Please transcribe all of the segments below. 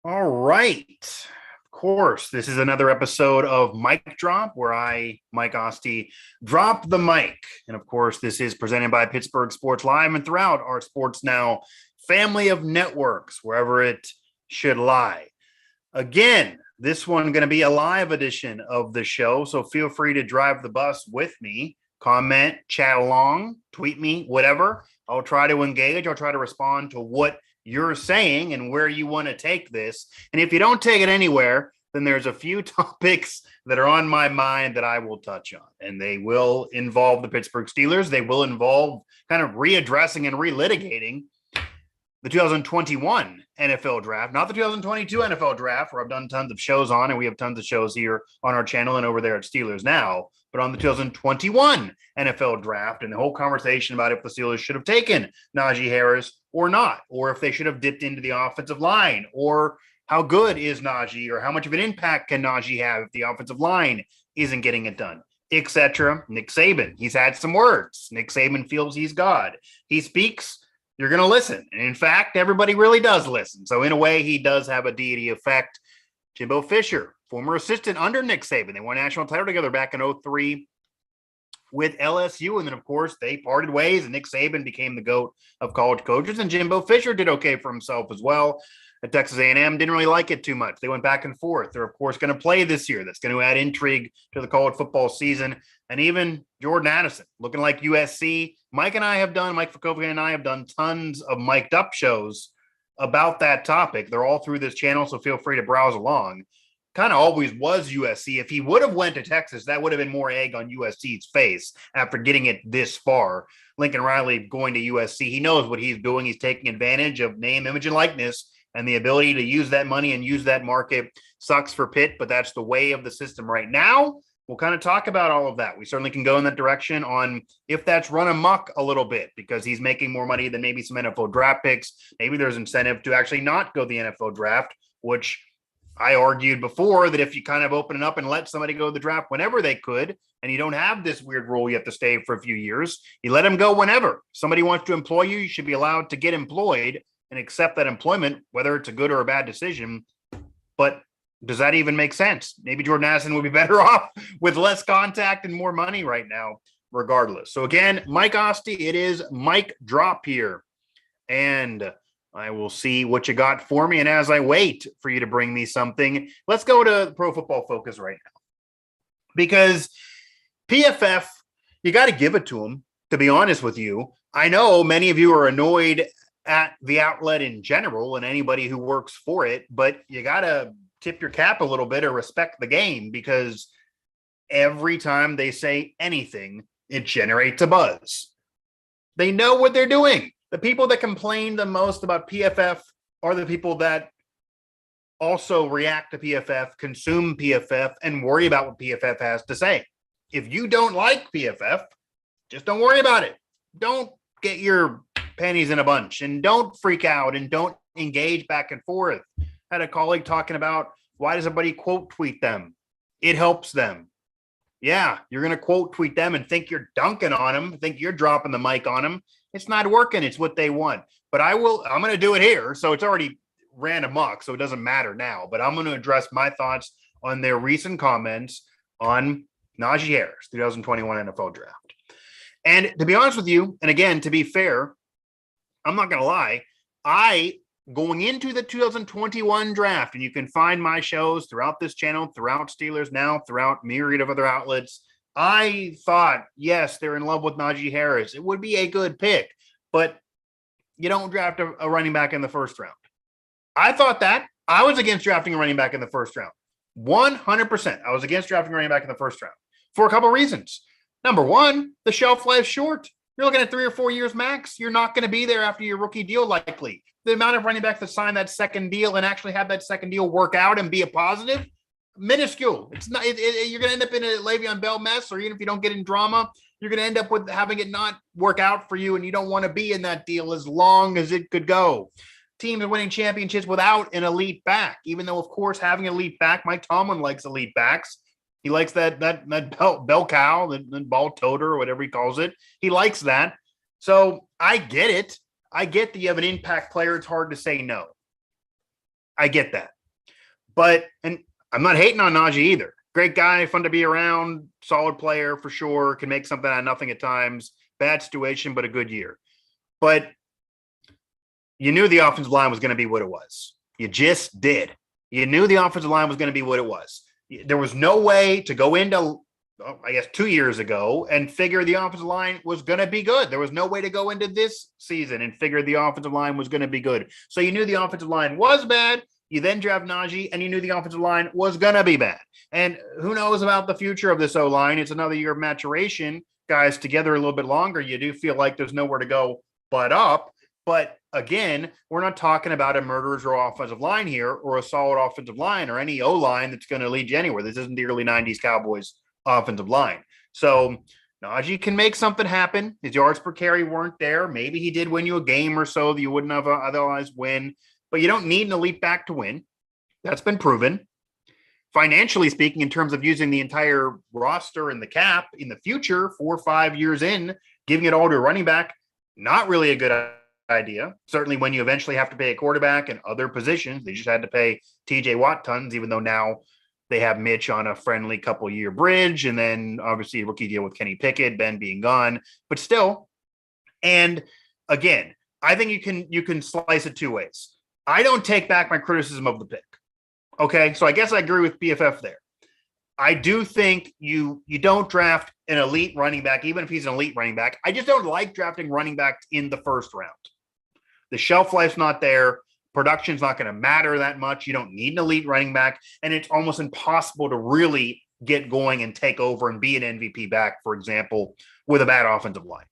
All right. Of course, this is another episode of Mic Drop where I, Mike Asti, drop the mic. And of course, this is presented by Pittsburgh Sports Live and throughout our Sports Now family of networks, wherever it should lie. Again, this one going to be a live edition of the show, so feel free to drive the bus with me, comment, chat along, tweet me, whatever. I'll try to engage. I'll try to respond to what you're saying and where you want to take this. And if you don't take it anywhere, then there's a few topics that are on my mind that I will touch on. And they will involve the Pittsburgh Steelers. They will involve kind of readdressing and relitigating the 2021 NFL draft, not the 2022 NFL draft, where I've done tons of shows on, and we have tons of shows here on our channel and over there at Steelers Now, but on the 2021 NFL draft and the whole conversation about if the Steelers should have taken Najee Harris or not, or if they should have dipped into the offensive line, or how good is Najee, or how much of an impact can Najee have if the offensive line isn't getting it done, etc. Nick Saban, he's had some words. Nick Saban feels he's God. He speaks, you're going to listen. And in fact, everybody really does listen. So in a way, he does have a deity effect. Jimbo Fisher, former assistant under Nick Saban. They won a national title together back in 2003 with LSU. And then, of course, they parted ways and Nick Saban became the GOAT of college coaches. And Jimbo Fisher did okay for himself as well. At Texas A&M, didn't really like it too much. They went back and forth. They're, of course, going to play this year. That's going to add intrigue to the college football season. And even Jordan Addison, looking like USC. Mike Fokovian and I have done tons of mic'd up shows about that topic. They're all through this channel, so feel free to browse along. Kind of always was USC. If he would have went to Texas, that would have been more egg on USC's face after getting it this far. Lincoln Riley going to USC, he knows what he's doing. He's taking advantage of name, image, and likeness, and the ability to use that money and use that market. Sucks for Pitt, but that's the way of the system right now. We'll kind of talk about all of that. We certainly can go in that direction on if that's run amok a little bit because he's making more money than maybe some NFL draft picks. Maybe there's incentive to actually not go the NFL draft, which I argued before that if you kind of open it up and let somebody go to the draft whenever they could, and you don't have this weird rule you have to stay for a few years, you let them go whenever. Somebody wants to employ you, you should be allowed to get employed and accept that employment, whether it's a good or a bad decision. But does that even make sense? Maybe Jordan Addison would be better off with less contact and more money right now, regardless. So again, Mike Asti, it is Mike Drop here. And I will see what you got for me. And as I wait for you to bring me something, let's go to Pro Football Focus right now. Because PFF, you got to give it to them, to be honest with you. I know many of you are annoyed at the outlet in general and anybody who works for it, but you got to tip your cap a little bit or respect the game because every time they say anything, it generates a buzz. They know what they're doing. The people that complain the most about PFF are the people that also react to PFF, consume PFF, and worry about what PFF has to say. If you don't like PFF, just don't worry about it. Don't get your panties in a bunch and don't freak out and don't engage back and forth. I had a colleague talking about why does everybody quote tweet them? It helps them. Yeah, you're going to quote tweet them and think you're dunking on them, think you're dropping the mic on them. It's not working. It's what they want. But I'm going to do it here. So it's already ran amok, so it doesn't matter now. But I'm going to address my thoughts on their recent comments on Najee Harris, 2021 NFL draft. And to be honest with you, and again, to be fair, I'm not going to lie, going into the 2021 draft, and you can find my shows throughout this channel, throughout Steelers Now, throughout myriad of other outlets, I thought, yes, they're in love with Najee Harris. It would be a good pick, but you don't draft a running back in the first round. I thought that. I was against drafting a running back in the first round. 100%. I was against drafting a running back in the first round for a couple of reasons. Number one, the shelf life short. You're looking at 3 or 4 years max. You're not going to be there after your rookie deal, likely. The amount of running backs that sign that second deal and actually have that second deal work out and be a positive, minuscule. It's not. You're going to end up in a Le'Veon Bell mess, or even if you don't get in drama, you're going to end up with having it not work out for you, and you don't want to be in that deal as long as it could go. Teams are winning championships without an elite back, even though, of course, having an elite back, Mike Tomlin likes elite backs. He likes that bell cow, the ball toter, or whatever he calls it. He likes that. So I get it. I get that you have an impact player. It's hard to say no. I get that. And I'm not hating on Najee either. Great guy, fun to be around, solid player for sure, can make something out of nothing at times. Bad situation, but a good year. But you knew the offensive line was going to be what it was. You just did. You knew the offensive line was going to be what it was. There was no way to go into, I guess, 2 years ago and figure the offensive line was going to be good. There was no way to go into this season and figure the offensive line was going to be good. So you knew the offensive line was bad. You then draft Najee, and you knew the offensive line was going to be bad. And who knows about the future of this O-line? It's another year of maturation. Guys together a little bit longer, you do feel like there's nowhere to go but up. But again, we're not talking about a murderer's row offensive line here or a solid offensive line or any O-line that's going to lead you anywhere. This isn't the early 90s Cowboys offensive line. So Najee can make something happen. His yards per carry weren't there. Maybe he did win you a game or so that you wouldn't have otherwise win. But you don't need an elite back to win. That's been proven. Financially speaking, in terms of using the entire roster and the cap in the future, 4 or 5 years in, giving it all to a running back, not really a good idea. Certainly when you eventually have to pay a quarterback and other positions. They just had to pay TJ Watt tons, even though now they have Mitch on a friendly couple-year bridge, and then obviously a rookie deal with Kenny Pickett, Ben being gone. But still, and again, I think you can slice it two ways. I don't take back my criticism of the pick. Okay, so I guess I agree with PFF there. I do think you don't draft an elite running back, even if he's an elite running back. I just don't like drafting running backs in the first round. The shelf life's not there. Production's not going to matter that much. You don't need an elite running back, and it's almost impossible to really get going and take over and be an MVP back, for example, with a bad offensive line.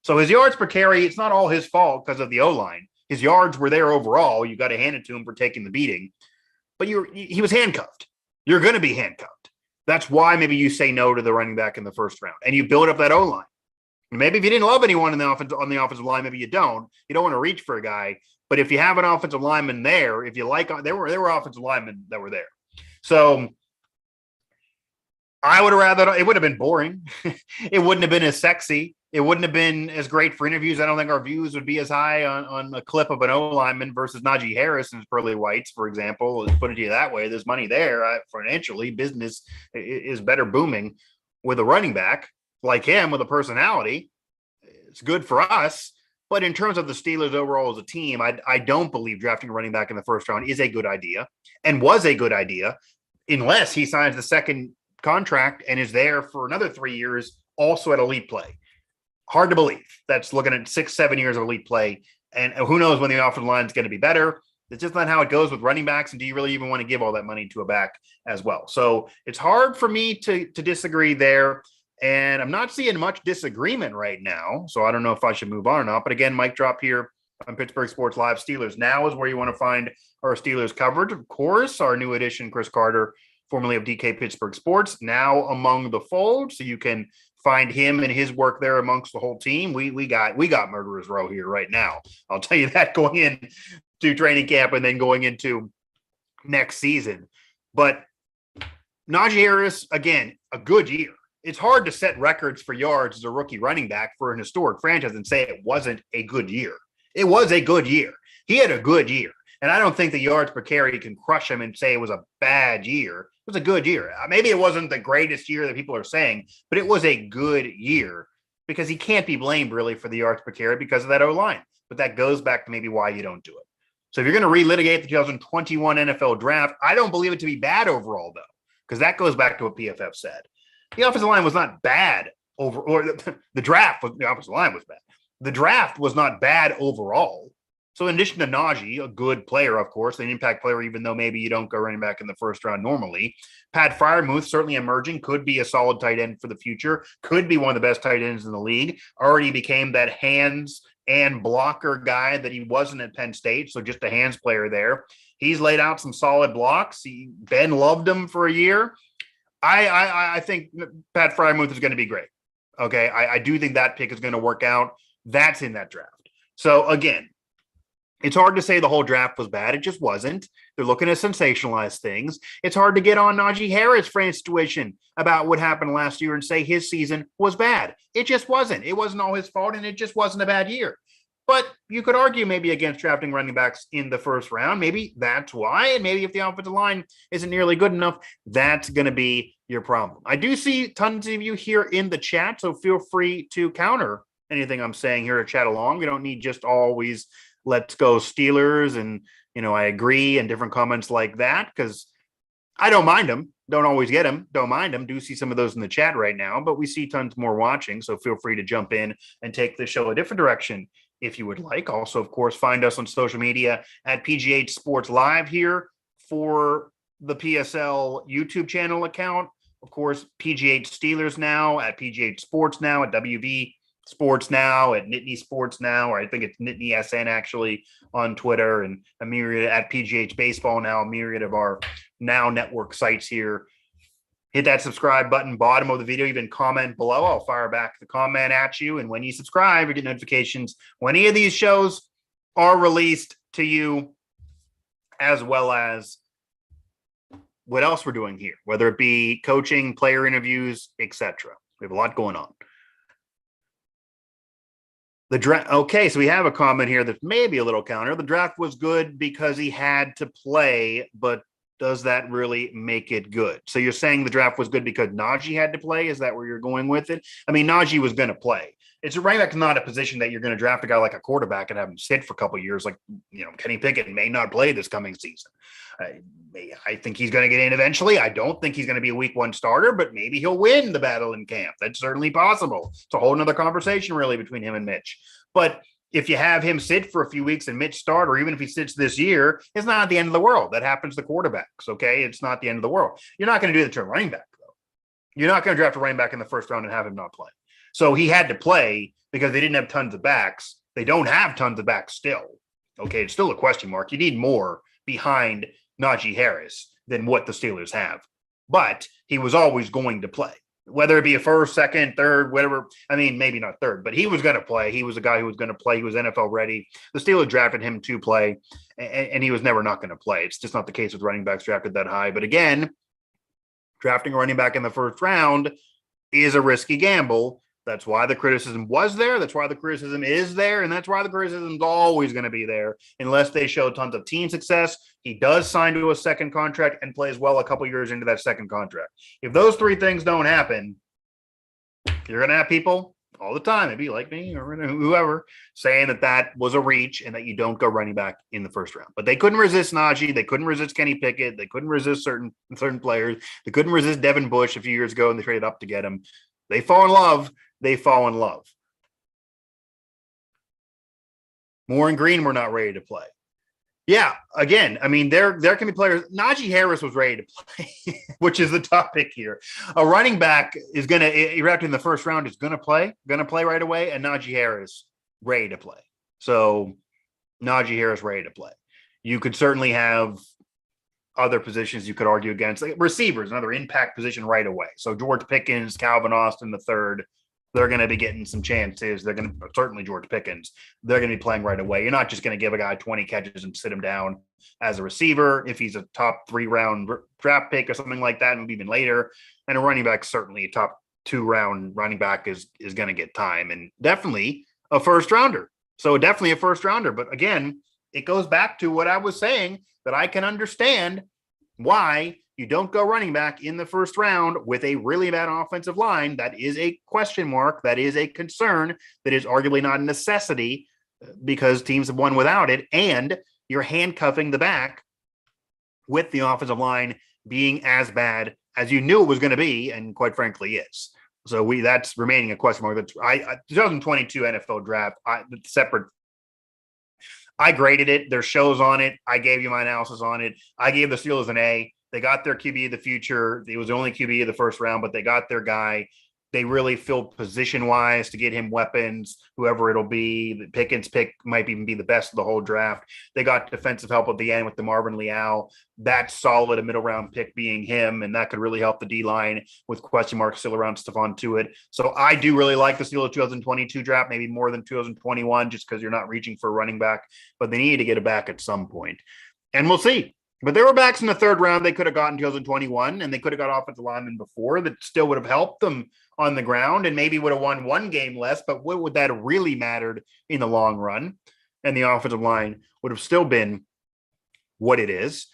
So his yards per carry, it's not all his fault because of the O-line. His yards were there overall. You got to hand it to him for taking the beating. But he was handcuffed. You're going to be handcuffed. That's why maybe you say no to the running back in the first round, and you build up that O-line. Maybe if you didn't love anyone on the offensive line, maybe you don't. You don't want to reach for a guy. But if you have an offensive lineman there, if you like, there were offensive linemen that were there. So I would have rather, it would have been boring. It wouldn't have been as sexy. It wouldn't have been as great for interviews. I don't think our views would be as high on a clip of an O-lineman versus Najee Harris and pearly whites, for example. Let's put it to you that way. There's money there. Financially, business is better booming with a running back like him with a personality. It's good for us. But in terms of the Steelers overall as a team, I don't believe drafting a running back in the first round is a good idea and was a good idea unless he signs the second contract and is there for another 3 years also at elite play. Hard to believe. That's looking at 6-7 years of elite play. And who knows when the offensive line is going to be better. It's just not how it goes with running backs. And do you really even want to give all that money to a back as well? So it's hard for me to disagree there. And I'm not seeing much disagreement right now. So I don't know if I should move on or not. But again, mic drop here on Pittsburgh Sports Live. Steelers Now is where you want to find our Steelers coverage. Of course, our new addition, Chris Carter, formerly of DK Pittsburgh Sports, now among the fold. So you can find him and his work there amongst the whole team. We got Murderer's Row here right now. I'll tell you that going into training camp and then going into next season. But Najee Harris, again, a good year. It's hard to set records for yards as a rookie running back for an historic franchise and say it wasn't a good year. It was a good year. He had a good year. And I don't think the yards per carry can crush him and say it was a bad year. It was a good year. Maybe it wasn't the greatest year that people are saying, but it was a good year because he can't be blamed really for the yards per carry because of that O-line. But that goes back to maybe why you don't do it. So if you're going to relitigate the 2021 NFL draft, I don't believe it to be bad overall, though, because that goes back to what PFF said. The offensive line was not bad the draft was, the offensive line was bad. The draft was not bad overall. So in addition to Najee, a good player, of course, an impact player, even though maybe you don't go running back in the first round normally. Pat Freiermuth, certainly emerging, could be a solid tight end for the future, could be one of the best tight ends in the league, already became that hands and blocker guy that he wasn't at Penn State, so just a hands player there. He's laid out some solid blocks. Ben loved him for a year. I think Pat Freiermuth is going to be great. Okay, I do think that pick is going to work out. That's in that draft. So again, it's hard to say the whole draft was bad. It just wasn't. They're looking to sensationalize things. It's hard to get on Najee Harris for his situation about what happened last year and say his season was bad. It just wasn't. It wasn't all his fault, and it just wasn't a bad year. But you could argue maybe against drafting running backs in the first round. Maybe that's why. And maybe if the offensive line isn't nearly good enough, that's going to be your problem. I do see tons of you here in the chat, so feel free to counter anything I'm saying here to chat along. We don't need just always let's go Steelers and, I agree and different comments like that, because I don't mind them. Don't always get them. Don't mind them. Do see some of those in the chat right now, but we see tons more watching. So feel free to jump in and take the show a different direction if you would like. Also, of course, find us on social media at PGH Sports Live here for the PSL YouTube channel account. Of course, PGH Steelers Now at PGH Sports Now, at WV Sports Now, at Nittany Sports Now, or I think it's Nittany SN actually on Twitter, and a myriad at PGH Baseball Now, a myriad of our Now Network sites here. Hit that subscribe button, bottom of the video, even comment below. I'll fire back the comment at you. And when you subscribe, you get notifications when any of these shows are released to you, as well as what else we're doing here, whether it be coaching, player interviews, etc. We have a lot going on. The draft. Okay, so we have a comment here that may be a little counter. The draft was good because he had to play, but does that really make it good? So you're saying the draft was good because Najee had to play? Is that where you're going with it? I mean, Najee was going to play. It's running back, not a position that you're going to draft a guy like a quarterback and have him sit for a couple of years. Like, Kenny Pickett may not play this coming season. I think he's going to get in eventually. I don't think he's going to be a week one starter, but maybe he'll win the battle in camp. That's certainly possible. It's a whole nother conversation really between him and Mitch. But if you have him sit for a few weeks and Mitch start, or even if he sits this year, it's not the end of the world. That happens to quarterbacks, okay? It's not the end of the world. You're not going to do that to a running back, though. You're not going to draft a running back in the first round and have him not play. So he had to play because they didn't have tons of backs. They don't have tons of backs still, okay? It's still a question mark. You need more behind Najee Harris than what the Steelers have. But he was always going to play. Whether it be a first, second, third, whatever. I mean, maybe not third, but he was going to play. He was a guy who was going to play. He was NFL ready. The Steelers drafted him to play, and he was never not going to play. It's just not the case with running backs drafted that high. But again, drafting a running back in the first round is a risky gamble. That's why the criticism was there. That's why the criticism is there. And that's why the criticism is always going to be there unless they show tons of team success. He does sign to a second contract and plays well a couple years into that second contract. If those three things don't happen, you're going to have people all the time, maybe like me or whoever, saying that that was a reach and that you don't go running back in the first round. But they couldn't resist Najee. They couldn't resist Kenny Pickett. They couldn't resist certain players. They couldn't resist Devin Bush a few years ago, and they traded up to get him. They fall in love. They fall in love. Moore and Green were not ready to play. Yeah, again, I mean, there can be players. Najee Harris was ready to play, which is the topic here. A running back is going to, erect in the first round, is going to play right away, and Najee Harris ready to play. So Najee Harris ready to play. You could certainly have other positions you could argue against. Like receivers, another impact position right away. So George Pickens, Calvin Austin the third, they're going to be getting some chances. They're going to, certainly George Pickens, they're going to be playing right away. You're not just going to give a guy 20 catches and sit him down as a receiver if he's a top 3 round draft pick or something like that, maybe even later. And a running back, certainly a top 2 round running back is going to get time, and definitely a first rounder. So definitely a first rounder. But again, it goes back to what I was saying, that I can understand why you don't go running back in the first round with a really bad offensive line. That is a question mark. That is a concern. That is arguably not a necessity because teams have won without it. And you're handcuffing the back with the offensive line being as bad as you knew it was going to be, and quite frankly is. So that's remaining a question mark. That's 2022 NFL draft, separate. I graded it. There's shows on it. I gave you my analysis on it. I gave the Steelers an A. They got their QB of the future. It was the only QB of the first round, but they got their guy. They really filled position-wise to get him weapons, whoever it'll be. The Pickens pick might even be the best of the whole draft. They got defensive help at the end with the Marvin Leal. That's solid, a middle-round pick being him, and that could really help the D-line with question marks still around Stephon Tuitt. So I do really like the Steelers 2022 draft, maybe more than 2021, just because you're not reaching for a running back, but they need to get a back at some point. And we'll see. But there were backs in the third round they could have gotten 2021, and they could have got offensive linemen before that still would have helped them on the ground and maybe would have won one game less, but what would that have really mattered in the long run? And the offensive line would have still been what it is.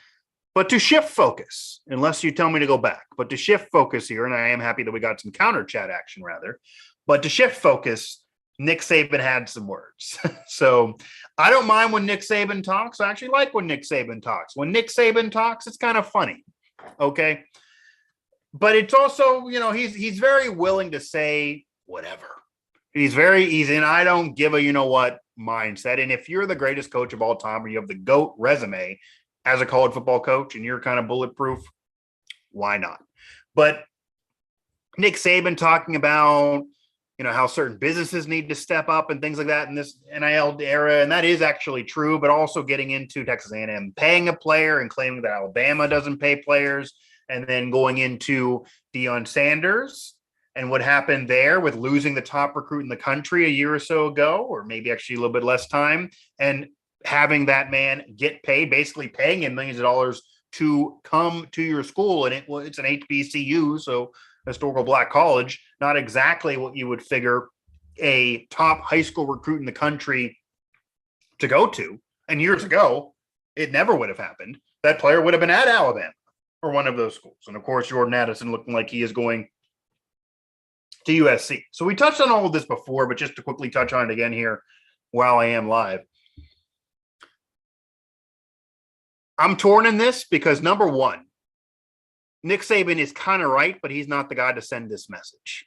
But to shift focus, unless you tell me to go back, but to shift focus here, and I am happy that we got some counter chat action rather, but to shift focus, Nick Saban had some words. So I don't mind when Nick Saban talks. I actually like when Nick Saban talks. When Nick Saban talks, it's kind of funny. Okay. But it's also, he's very willing to say whatever. He's very easy, and I don't give a you-know-what mindset. And if you're the greatest coach of all time or you have the GOAT resume as a college football coach and you're kind of bulletproof, why not? But Nick Saban talking about, how certain businesses need to step up and things like that in this NIL era, and that is actually true, but also getting into Texas A&M paying a player and claiming that Alabama doesn't pay players, and then going into Deion Sanders and what happened there with losing the top recruit in the country a year or so ago, or maybe actually a little bit less time, and having that man get paid, basically paying him millions of dollars to come to your school. And it's an HBCU, so historical black college, not exactly what you would figure a top high school recruit in the country to go to. And years ago, it never would have happened. That player would have been at Alabama or one of those schools. And of course, Jordan Addison looking like he is going to USC. So we touched on all of this before, but just to quickly touch on it again here while I am live. I'm torn in this because, number one, Nick Saban is kind of right, but he's not the guy to send this message.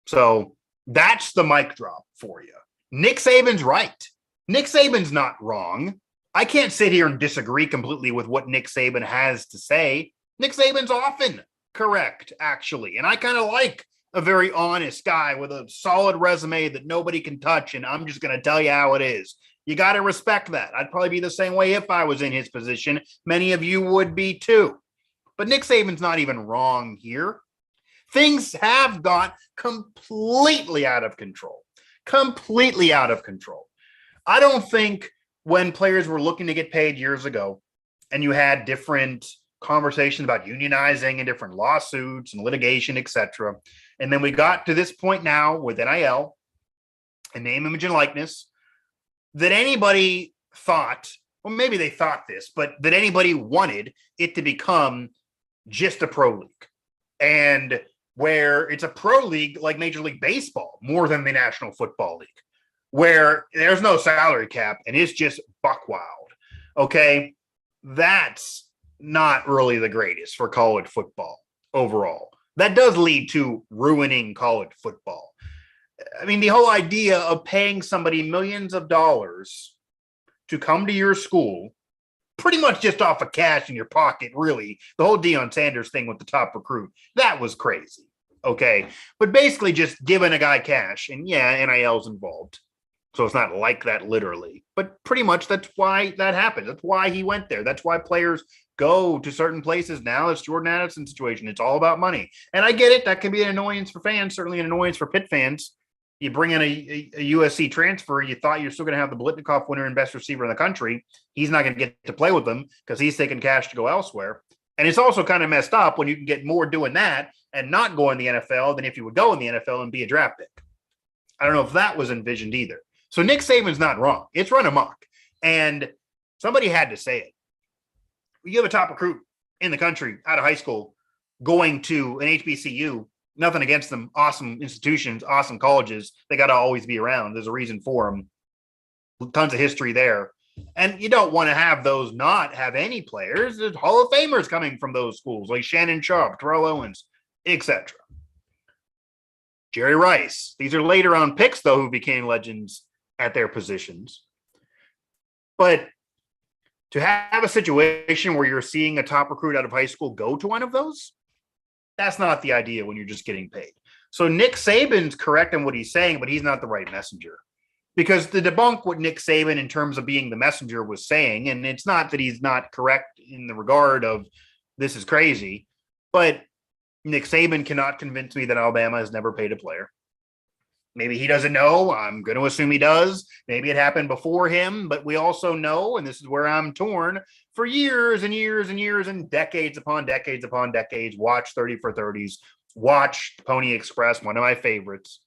So that's the mic drop for you. Nick Saban's right. Nick Saban's not wrong. I can't sit here and disagree completely with what Nick Saban has to say. Nick Saban's often correct, actually. And I kind of like a very honest guy with a solid resume that nobody can touch, and I'm just going to tell you how it is. You got to respect that. I'd probably be the same way if I was in his position. Many of you would be too. But Nick Saban's not even wrong here. Things have got completely out of control. Completely out of control. I don't think when players were looking to get paid years ago and you had different conversations about unionizing and different lawsuits and litigation, etc. And then we got to this point now with NIL and name, image, and likeness that anybody thought, well, maybe they thought this, but that anybody wanted it to become just a pro league, and where it's a pro league like Major League Baseball more than the National Football League, where there's no salary cap and it's just buck wild. Okay. That's not really the greatest for college football overall. That does lead to ruining college football. I mean, the whole idea of paying somebody millions of dollars to come to your school, pretty much just off of cash in your pocket, really. The whole Deion Sanders thing with the top recruit, that was crazy. Okay. But basically just giving a guy cash, and yeah, NIL's involved. So it's not like that literally, but pretty much that's why that happened. That's why he went there. That's why players go to certain places now. It's Jordan Addison's situation. It's all about money. And I get it. That can be an annoyance for fans, certainly an annoyance for Pitt fans. You bring in a USC transfer, you thought you're still going to have the Blitnikoff winner and best receiver in the country. He's not going to get to play with them because he's taking cash to go elsewhere. And it's also kind of messed up when you can get more doing that and not go in the NFL than if you would go in the NFL and be a draft pick. I don't know if that was envisioned either. So Nick Saban's not wrong. It's run amok. And somebody had to say it. You have a top recruit in the country out of high school going to an HBCU. Nothing against them. Awesome institutions, awesome colleges. They got to always be around. There's a reason for them. Tons of history there. And you don't want to have those not have any players. There's Hall of Famers coming from those schools, like Shannon Sharp, Terrell Owens, etc. Jerry Rice. These are later round picks, though, who became legends at their positions. But to have a situation where you're seeing a top recruit out of high school go to one of those, that's not the idea when you're just getting paid. So Nick Saban's correct in what he's saying, but he's not the right messenger. Because to debunk what Nick Saban in terms of being the messenger was saying, and it's not that he's not correct in the regard of this is crazy, but Nick Saban cannot convince me that Alabama has never paid a player. Maybe he doesn't know. I'm going to assume he does. Maybe it happened before him, but we also know, and this is where I'm torn, for years and years and years and decades upon decades upon decades, watch 30 for 30s, watch Pony Express, one of my favorites.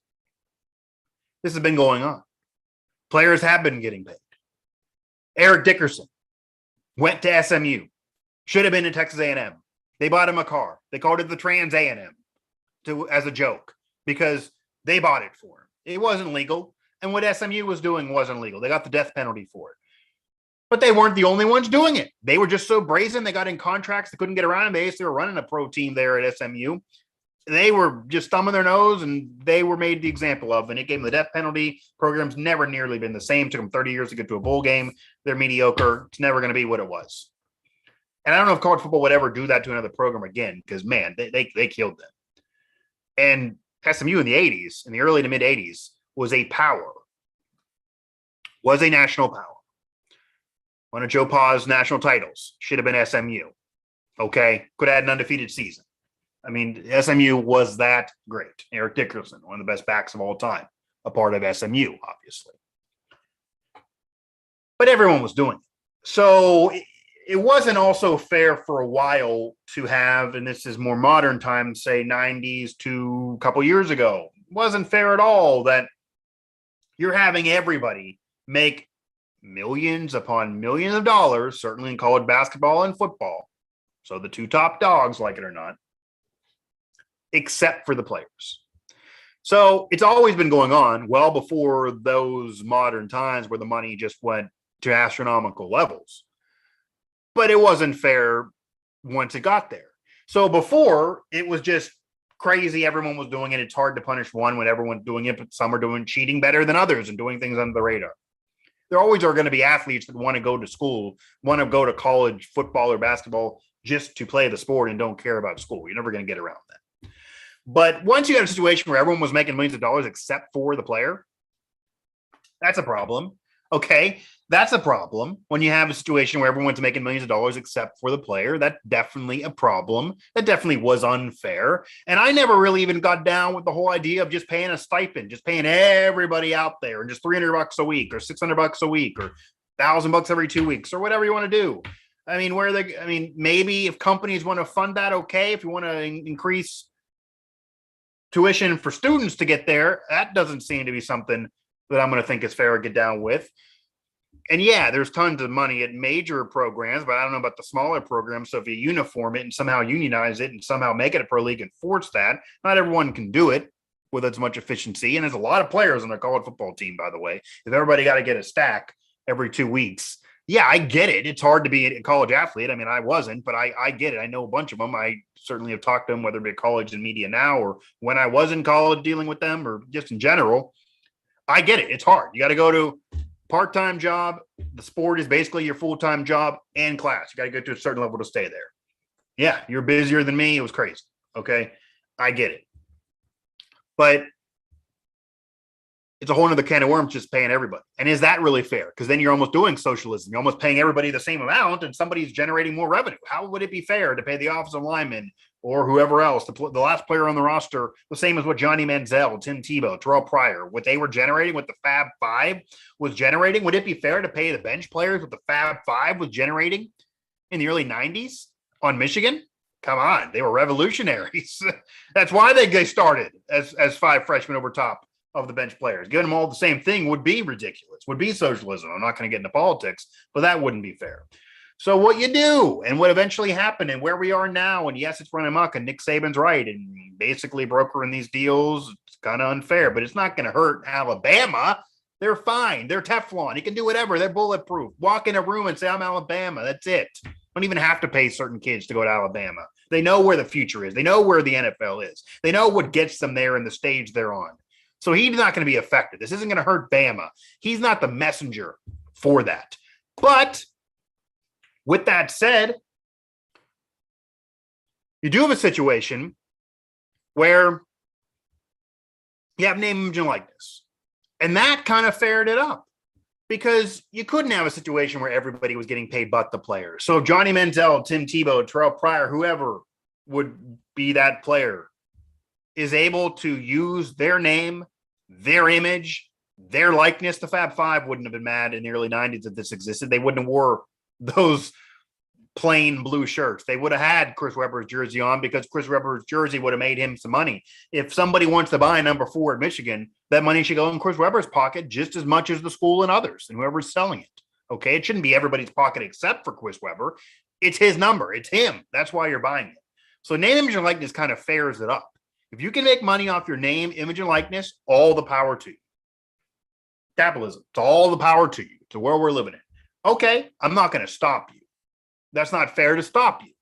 This has been going on. Players have been getting paid. Eric Dickerson went to SMU. Should have been in Texas A&M. They bought him a car. They called it the Trans A&M as a joke because they bought it for him. It wasn't legal. And what SMU was doing wasn't legal. They got the death penalty for it. But they weren't the only ones doing it. They were just so brazen. They got in contracts. They couldn't get around them. They were running a pro team there at SMU. They were just thumbing their nose, and they were made the example of. And it gave them the death penalty. Program's never nearly been the same. Took them 30 years to get to a bowl game. They're mediocre. It's never going to be what it was. And I don't know if college football would ever do that to another program again because, man, they killed them. And SMU in the 80s, in the early to mid-80s, was a power, was a national power. One of Joe Pa's national titles should have been SMU. Okay? Could have had an undefeated season. I mean, SMU was that great. Eric Dickerson, one of the best backs of all time, a part of SMU, obviously. But everyone was doing it. So it wasn't also fair for a while to have, and this is more modern times, say 90s to a couple years ago. It wasn't fair at all that you're having everybody make millions upon millions of dollars, certainly in college basketball and football. So the two top dogs, like it or not, except for the players. So it's always been going on well before those modern times where the money just went to astronomical levels. But it wasn't fair once it got there. So before, it was just crazy. Everyone was doing it. It's hard to punish one when everyone's doing it, but some are doing cheating better than others and doing things under the radar. There always are going to be athletes that want to go to school, want to go to college football or basketball just to play the sport and don't care about school. You're never going to get around that. But once you had a situation where everyone was making millions of dollars except for the player, that's a problem. Okay, that's a problem. When you have a situation where everyone's making millions of dollars except for the player, that's definitely a problem. That definitely was unfair. And I never really even got down with the whole idea of just paying a stipend, just paying everybody out there and just $300 a week or $600 a week or $1,000 every 2 weeks or whatever you want to do. I mean, maybe if companies want to fund that, okay. If you want to increase tuition for students to get there, that doesn't seem to be something that I'm going to think is fair to get down with. And yeah, there's tons of money at major programs, but I don't know about the smaller programs. So if you uniform it and somehow unionize it and somehow make it a pro league and force that, not everyone can do it with as much efficiency. And there's a lot of players on a college football team, by the way. If everybody got to get a stack every 2 weeks, yeah, I get it. It's hard to be a college athlete. I mean, I wasn't, but I get it. I know a bunch of them. I certainly have talked to them, whether it be college and media now or when I was in college dealing with them or just in general. I get it. It's hard. You got to go to part-time job. The sport is basically your full-time job and class. You got to get to a certain level to stay there. Yeah, you're busier than me. It was crazy. Okay, I get it. But it's a whole nother can of worms just paying everybody. And is that really fair? Because then you're almost doing socialism. You're almost paying everybody the same amount and somebody's generating more revenue. How would it be fair to pay the offensive lineman or whoever else, the last player on the roster, the same as what Johnny Manziel, Tim Tebow, Terrell Pryor, what they were generating, what the Fab Five was generating? Would it be fair to pay the bench players what the Fab Five was generating in the early 90s on Michigan? Come on, they were revolutionaries. That's why they started as five freshmen over top of the bench players. Giving them all the same thing would be ridiculous, would be socialism. I'm not going to get into politics, but that wouldn't be fair. So what you do and what eventually happened and where we are now, and yes, it's running amok and Nick Saban's right. And basically brokering these deals, it's kind of unfair, but it's not going to hurt Alabama. They're fine. They're Teflon. You can do whatever. They're bulletproof. Walk in a room and say, I'm Alabama. That's it. Don't even have to pay certain kids to go to Alabama. They know where the future is. They know where the NFL is. They know what gets them there in the stage they're on. So he's not going to be affected. This isn't going to hurt Bama. He's not the messenger for that. But with that said, you do have a situation where you have name, image, and likeness. And that kind of faired it up because you couldn't have a situation where everybody was getting paid but the players. So if Johnny Manziel, Tim Tebow, Terrell Pryor, whoever would be that player, is able to use their name, their image, their likeness. The Fab Five wouldn't have been mad in the early 90s if this existed. They wouldn't have wore those plain blue shirts. They would have had Chris Webber's jersey on because Chris Webber's jersey would have made him some money. If somebody wants to buy number 4 at Michigan, that money should go in Chris Webber's pocket just as much as the school and others and whoever's selling it. Okay, it shouldn't be everybody's pocket except for Chris Webber. It's his number. It's him. That's why you're buying it. So name, image, and likeness kind of fares it up. If you can make money off your name, image, and likeness, all the power to you. Capitalism. It's all the power to you. To where we're living in. Okay, I'm not going to stop you. That's not fair to stop you.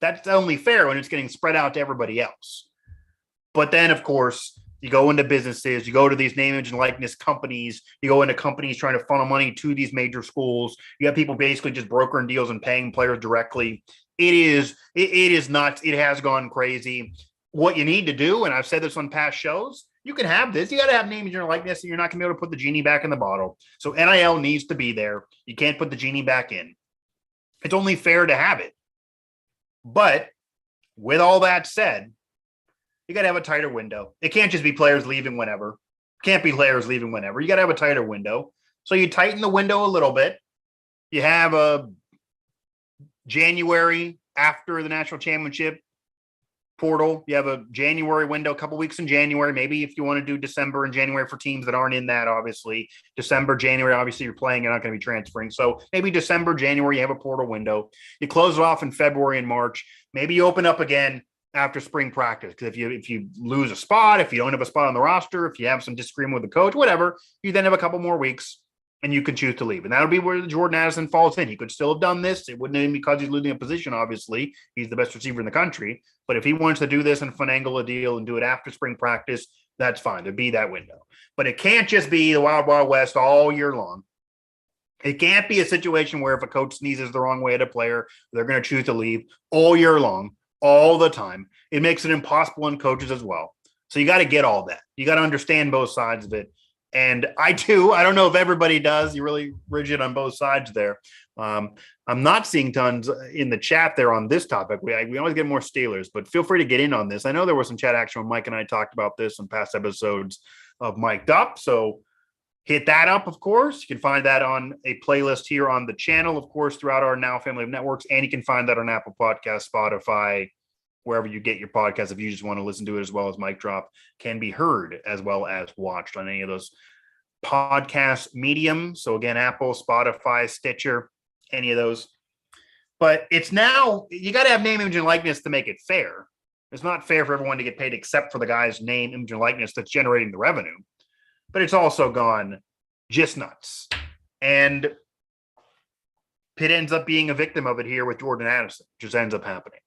That's only fair when it's getting spread out to everybody else. But then, of course, you go into businesses, you go to these name, image, and likeness companies, you go into companies trying to funnel money to these major schools. You have people basically just brokering deals and paying players directly. It is nuts. It has gone crazy. What you need to do, and I've said this on past shows, you can have this. You got to have name, image, and likeness, and you're not going to be able to put the genie back in the bottle. So NIL needs to be there. You can't put the genie back in. It's only fair to have it. But with all that said, you got to have a tighter window. It can't just be players leaving whenever. Can't be players leaving whenever. You got to have a tighter window. So you tighten the window a little bit. You have a January after the national championship portal. You have a January window, a couple weeks in January. Maybe if you want to do December and January for teams that aren't in that, obviously. December, January, obviously you're playing, you're not going to be transferring. So maybe December, January, you have a portal window. You close it off in February and March. Maybe you open up again after spring practice. Because if you lose a spot, if you don't have a spot on the roster, if you have some disagreement with the coach, whatever, you then have a couple more weeks and you can choose to leave. And that'll be where Jordan Addison falls in. He could still have done this. It wouldn't even be because he's losing a position, obviously. He's the best receiver in the country. But if he wants to do this and finagle a deal and do it after spring practice, that's fine. There'd be that window. But it can't just be the Wild Wild West all year long. It can't be a situation where if a coach sneezes the wrong way at a player, they're going to choose to leave all year long, all the time. It makes it impossible on coaches as well. So you got to get all that. You got to understand both sides of it. And I do. I don't know if everybody does. You're really rigid on both sides there. I'm not seeing tons in the chat there on this topic. We always get more Steelers, but feel free to get in on this. I know there was some chat action when Mike and I talked about this in past episodes of Mic'd Up. So hit that up, of course. You can find that on a playlist here on the channel, of course, throughout our now family of networks. And you can find that on Apple Podcasts, Spotify, wherever you get your podcast. If you just want to listen to it as well as Mic Drop can be heard as well as watched on any of those podcast mediums. So again, Apple, Spotify, Stitcher, any of those. But it's now, you got to have name, image, and likeness to make it fair. It's not fair for everyone to get paid except for the guy's name, image, and likeness that's generating the revenue. But it's also gone just nuts. And Pitt ends up being a victim of it here with Jordan Addison. Just ends up happening.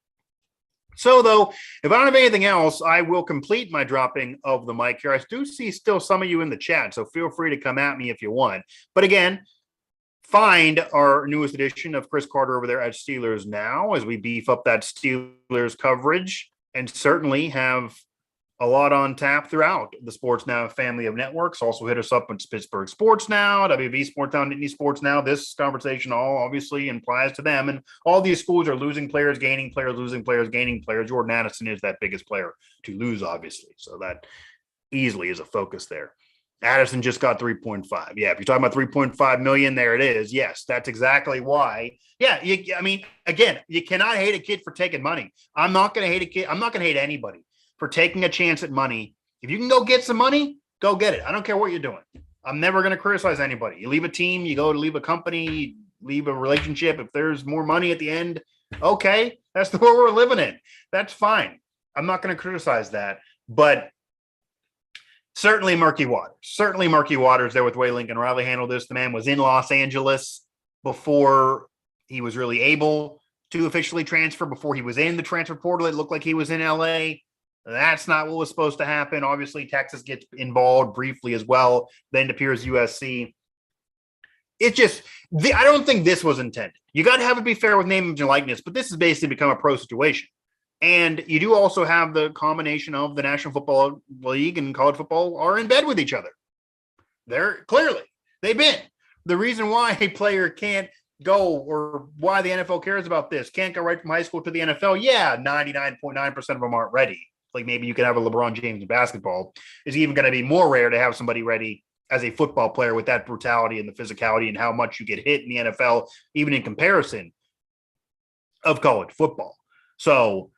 So, though, if I don't have anything else, I will complete my dropping of the mic here. I do see still some of you in the chat, so feel free to come at me if you want. But again, find our newest edition of Chris Carter over there at Steelers Now as we beef up that Steelers coverage and certainly have a lot on tap throughout the Sports Now family of networks. Also hit us up on Pittsburgh Sports Now, WV Sports Now, Nittany Sports Now. This conversation all obviously applies to them. And all these schools are losing players, gaining players, losing players, gaining players. Jordan Addison is that biggest player to lose, obviously. So that easily is a focus there. Addison just got 3.5. Yeah, if you're talking about 3.5 million, there it is. Yes, that's exactly why. Yeah, I mean, again, you cannot hate a kid for taking money. I'm not going to hate a kid. I'm not going to hate anybody for taking a chance at money. If you can go get some money, go get it. I don't care what you're doing. I'm never going to criticize anybody. You leave a team, you go to leave a company, leave a relationship. If there's more money at the end, okay, that's the world we're living in. That's fine. I'm not going to criticize that. But certainly murky waters. Certainly murky waters there with the way Lincoln Riley handled this. The man was in Los Angeles before he was really able to officially transfer, before he was in the transfer portal. It looked like he was in LA. That's not what was supposed to happen. Obviously, Texas gets involved briefly as well. Then it appears USC. It's just, I don't think this was intended. You got to have it be fair with name, image, and likeness, but this has basically become a pro situation. And you do also have the combination of the National Football League and college football are in bed with each other. They've been. The reason why a player can't go, or why the NFL cares about this, can't go right from high school to the NFL. Yeah, 99.9% of them aren't ready. Like maybe you could have a LeBron James in basketball. It's even going to be more rare to have somebody ready as a football player with that brutality and the physicality and how much you get hit in the NFL, even in comparison. of college football. So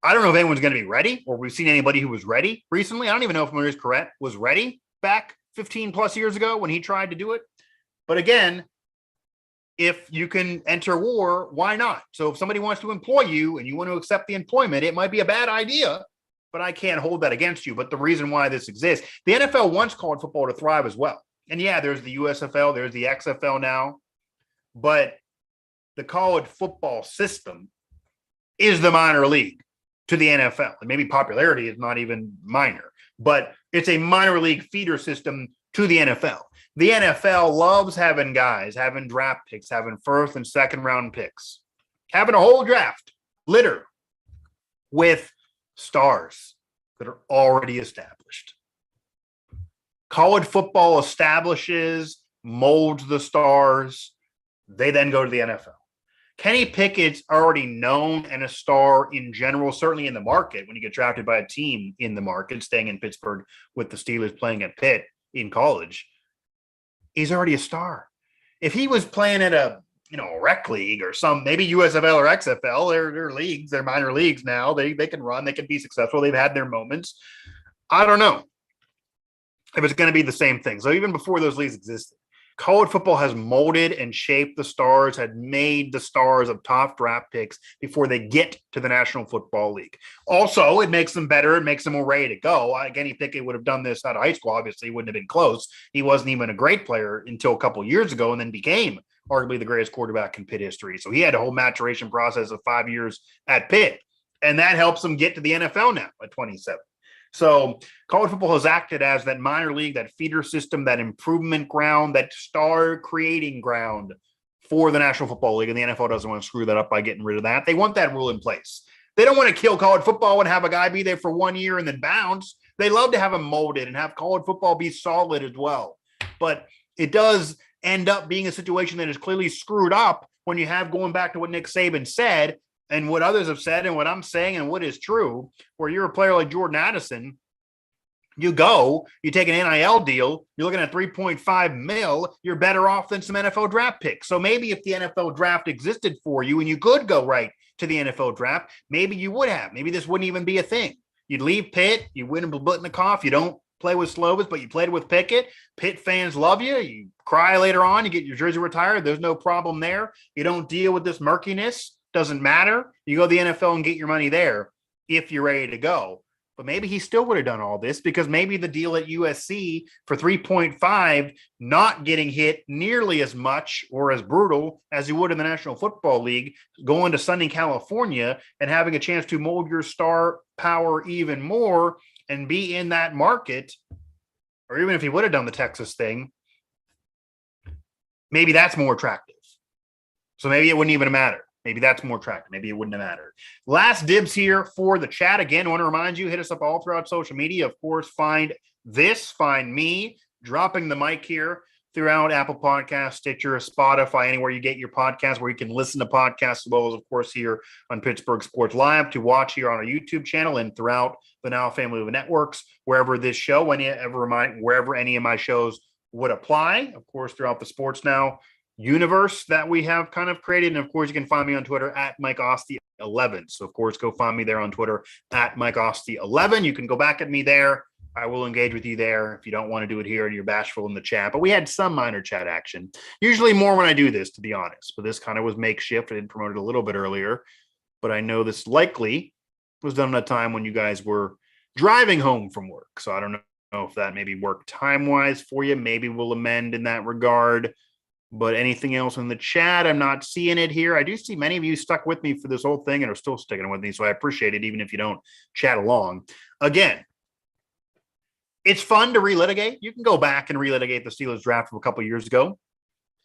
I don't know if anyone's going to be ready, or we've seen anybody who was ready recently. I don't even know if Maurice Corrett was ready back 15 plus years ago when he tried to do it. But again, if you can enter war, why not? So if somebody wants to employ you and you want to accept the employment, it might be a bad idea, but I can't hold that against you. But the reason why this exists, the NFL wants college football to thrive as well. And yeah, there's the USFL, there's the XFL now, but the college football system is the minor league to the NFL. And maybe popularity is not even minor, but it's a minor league feeder system to the NFL. The NFL loves having guys, having draft picks, having first and second round picks, having a whole draft littered with stars that are already established. College football establishes, molds the stars. They then go to the NFL. Kenny Pickett's already known and a star in general, certainly in the market when you get drafted by a team in the market, staying in Pittsburgh with the Steelers playing at Pitt in college. He's already a star. If he was playing at a rec league or some maybe USFL or XFL, they're leagues, they're minor leagues now. They can run, they can be successful. They've had their moments. I don't know if it's going to be the same thing. So even before those leagues existed, college football has molded and shaped the stars, had made the stars of top draft picks before they get to the National Football League. Also, it makes them better. It makes them more ready to go. Kenny Pickett would have done this out of high school. Obviously, he wouldn't have been close. He wasn't even a great player until a couple of years ago and then became arguably the greatest quarterback in Pitt history. So he had a whole maturation process of 5 years at Pitt, and that helps him get to the NFL now at 27. So college football has acted as that minor league, that feeder system, that improvement ground, that star creating ground for the National Football League. And the NFL doesn't want to screw that up by getting rid of that. They want that rule in place. They don't want to kill college football and have a guy be there for 1 year and then bounce. They love to have him molded and have college football be solid as well. But it does end up being a situation that is clearly screwed up when you have, going back to what Nick Saban said, and what others have said and what I'm saying and what is true, where you're a player like Jordan Addison, you take an NIL deal, you're looking at 3.5 mil, you're better off than some NFL draft picks. So maybe if the NFL draft existed for you and you could go right to the NFL draft, maybe you would have. Maybe this wouldn't even be a thing. You'd leave Pitt, you win a Blitnikoff, you don't play with Slovis, but you played with Pickett. Pitt fans love you. You cry later on, you get your jersey retired. There's no problem there. You don't deal with this murkiness. Doesn't matter. You go to the NFL and get your money there if you're ready to go. But maybe he still would have done all this because maybe the deal at USC for 3.5 not getting hit nearly as much or as brutal as he would in the National Football League, going to sunny California and having a chance to mold your star power even more and be in that market, or even if he would have done the Texas thing, maybe that's more attractive. So maybe it wouldn't even matter. Maybe that's more attractive. Maybe it wouldn't have mattered. Last dibs here for the chat. Again, I want to remind you, hit us up all throughout social media. Of course, find me, dropping the mic here throughout Apple Podcasts, Stitcher, Spotify, anywhere you get your podcast, where you can listen to podcasts, as well as, of course, here on Pittsburgh Sports Live, to watch here on our YouTube channel and throughout the Now family of networks, wherever this show, wherever any of my shows would apply. Of course, throughout the Sports Now universe that we have kind of created. And of course, you can find me on Twitter at Mike Asti 11. So of course, go find me there on Twitter at Mike Asti 11. You can go back at me there. I will engage with you there if you don't want to do it here and you're bashful in the chat. But we had some minor chat action, usually more when I do this, to be honest. But this kind of was makeshift. I did promote it a little bit earlier, but I know this likely was done at a time when you guys were driving home from work. So I don't know if that maybe worked time-wise for you. Maybe we'll amend in that regard. But anything else in the chat, I'm not seeing it here. I do see many of you stuck with me for this whole thing and are still sticking with me, so I appreciate it, even if you don't chat along. Again, it's fun to relitigate. You can go back and relitigate the Steelers draft from a couple of years ago.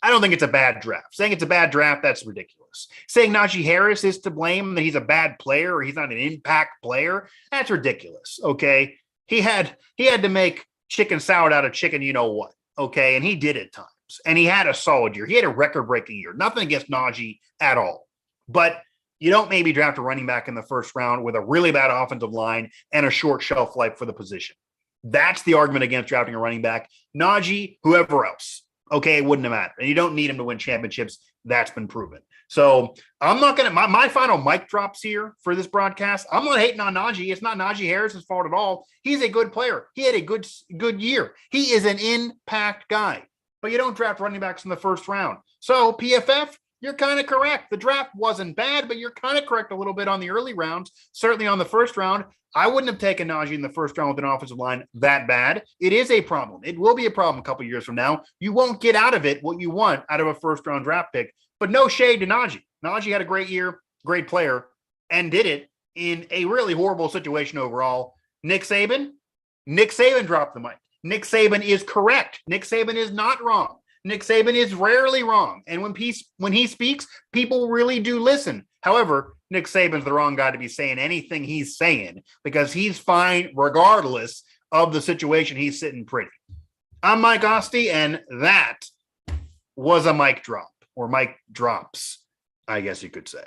I don't think it's a bad draft. Saying it's a bad draft, that's ridiculous. Saying Najee Harris is to blame, that he's a bad player or he's not an impact player, that's ridiculous, okay? He had to make chicken salad out of chicken you-know-what, okay? And he did at times. And he had a solid year. He had a record-breaking year. Nothing against Najee at all. But you don't maybe draft a running back in the first round with a really bad offensive line and a short shelf life for the position. That's the argument against drafting a running back. Najee, whoever else, okay, it wouldn't have mattered. And you don't need him to win championships that's been proven. So I'm not going to, my final mic drops here for this broadcast. I'm not hating on Najee. It's not Najee Harris's fault at all. He's a good player. He had a good year. He is an impact guy, but you don't draft running backs in the first round. So PFF, you're kind of correct. The draft wasn't bad, but you're kind of correct a little bit on the early rounds. Certainly on the first round, I wouldn't have taken Najee in the first round with an offensive line that bad. It is a problem. It will be a problem a couple years from now. You won't get out of it what you want out of a first-round draft pick. But no shade to Najee. Najee had a great year, great player, and did it in a really horrible situation overall. Nick Saban dropped the mic. Nick Saban is correct. Nick Saban is not wrong. Nick Saban is rarely wrong. And when he speaks, people really do listen. However, Nick Saban's the wrong guy to be saying anything he's saying because he's fine regardless of the situation. He's sitting pretty. I'm Mike Asti, and that was a mic drop, or mic drops, I guess you could say.